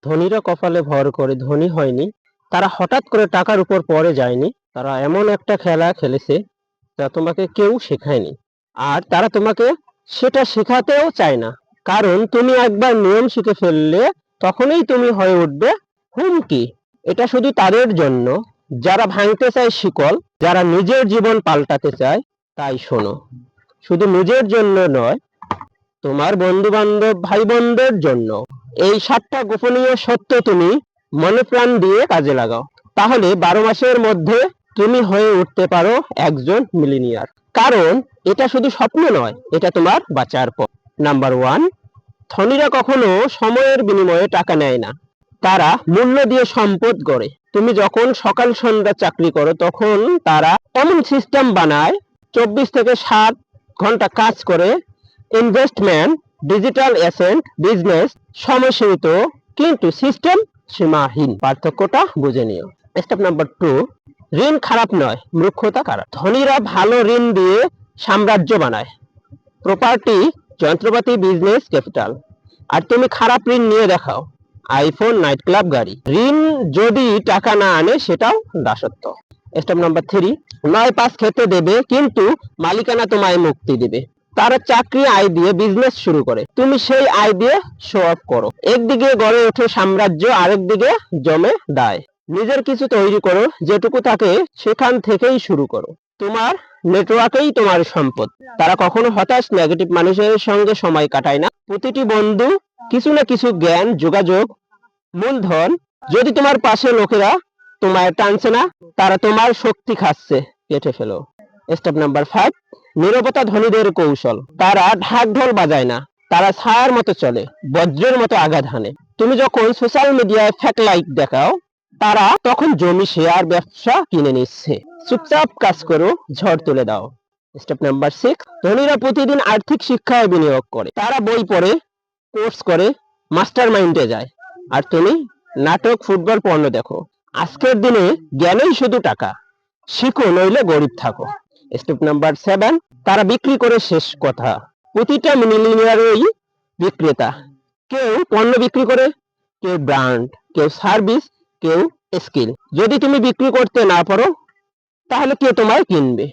ধনীরা কপালে ভর করে ধনী হয়নি, তারা হঠাৎ করে টাকার উপর পড়ে যায়নি, তারা এমন একটা খেলা খেলেছে যা তোমাকে কেউ শেখায়নি। আর তারা তোমাকে সেটা শেখাতেও চায় না, কারণ তুমি একবার নিয়ম শিখে ফেললে তখনই তুমি হয়ে উঠবে হুমকি। এটা শুধু তাদের জন্য যারা ভাঙতে চায় শিকল, যারা নিজের জীবন পাল্টাতে চায়। তাই শোনো, শুধু নিজের জন্য নয়, তোমার বন্ধু বান্ধব ভাই বোনদের জন্য। এই 7টা গোপনীয় সত্য তুমি মনে প্রাণ দিয়ে কাজে লাগাও, তাহলে 12 মাসের মধ্যে তুমি হয়ে উঠতে পারো একজন মিলিনিয়ার। কারণ এটা শুধু স্বপ্ন নয়, এটা তোমার বাঁচার পথ। নাম্বার 1, ধনীরা কখনো সময়ের বিনিময়ে টাকা নেয় না, তারা মূল্য দিয়ে সম্পদ গড়ে। তুমি যখন সকাল সন্ধ্যা চাকরি করো, তখন তারা এমন সিস্টেম বানায় 24 থেকে 7 ঘন্টা কাজ করে। ইনভেস্টমেন্ট, ডিজিটাল অ্যাসেট, বিজনেস সময় সীমিত, কিন্তু সিস্টেম সীমাহীন। পার্থক্যটা বুঝে নিও। স্টেপ নাম্বার 2, ঋণ খারাপ নয়, মূর্খতা খারাপ। ধনীরা ভালো ঋণ দিয়ে সাম্রাজ্য বানায়, প্রপার্টি, যন্ত্রপাতি, বিজনেস, ক্যাপিটাল। আর তুমি খারাপ ঋণ নিয়ে দেখাও, আইফোন, নাইট ক্লাব, গাড়ি। ঋণ যদি টাকা না আনে সেটাও দাসত্ব। স্টেপ নাম্বার 3, 9-5 খেতে দেবে, কিন্তু মালিকানা তোমায় মুক্তি দেবে। তারা চাকরি আয় দিয়ে বিজনেস শুরু করে, তুমি সেই আয় দিয়ে শো অফ করো। একদিকে গড়ে ওঠে সাম্রাজ্য, আরেকদিকে জমে দায়। নিজের কিছু তৈরি করো, যেটুকু থাকে সেখান থেকেই শুরু করো। তোমার নেটওয়ার্কই তোমার সম্পদ। তারা কখনো হতাশ নেগেটিভ মানুষের সঙ্গে সময় কাটায় না। প্রতিটি বন্ধু কিছু না কিছু জ্ঞান, যোগাযোগ, মূলধন। যদি তোমার পাশে লোকেরা তোমায় টানছে না, তারা তোমার শক্তি খাচ্ছে, কেটে ফেলো। স্টেপ নাম্বার 5, নীরবতা ধনীদের কৌশল। তারা ঢাক ঢোল বাজায় না, তারা ছায়ার মতো চলে, বজ্রের মতো আঘাত হানে। তুমি যখন সোশ্যাল মিডিয়ায় ফেক লাইক দেখাও, তারা তখন জমি, শেয়ার, ব্যবসা কিনে নিচ্ছে। চুপচাপ কাজ করো, ঝড় তুলে দাও। স্টেপ নাম্বার 6, ধনীরা প্রতিদিন আর্থিক শিক্ষায় বিনিয়োগ করে। তারা বই পড়ে, কোর্স করে, মাস্টার মাইন্ডে যায়। আর তুমি নাটক, ফুটবল, পণ্য দেখো। আজকের দিনে জ্ঞানই শুধু টাকা, শিখো নইলে গরিব থাকো। স্টেপ নাম্বার 7, তারা বিক্রি করে শেষ কথা। প্রতিটা মিলিয়নিয়ারই বিক্রেতা। কেউ পণ্য বিক্রি করে, কেউ ব্র্যান্ড, কেউ সার্ভিস, কেউ স্কিল। যদি তুমি বিক্রি করতে না পারো, তাহলে কে তোমায় কিনবে?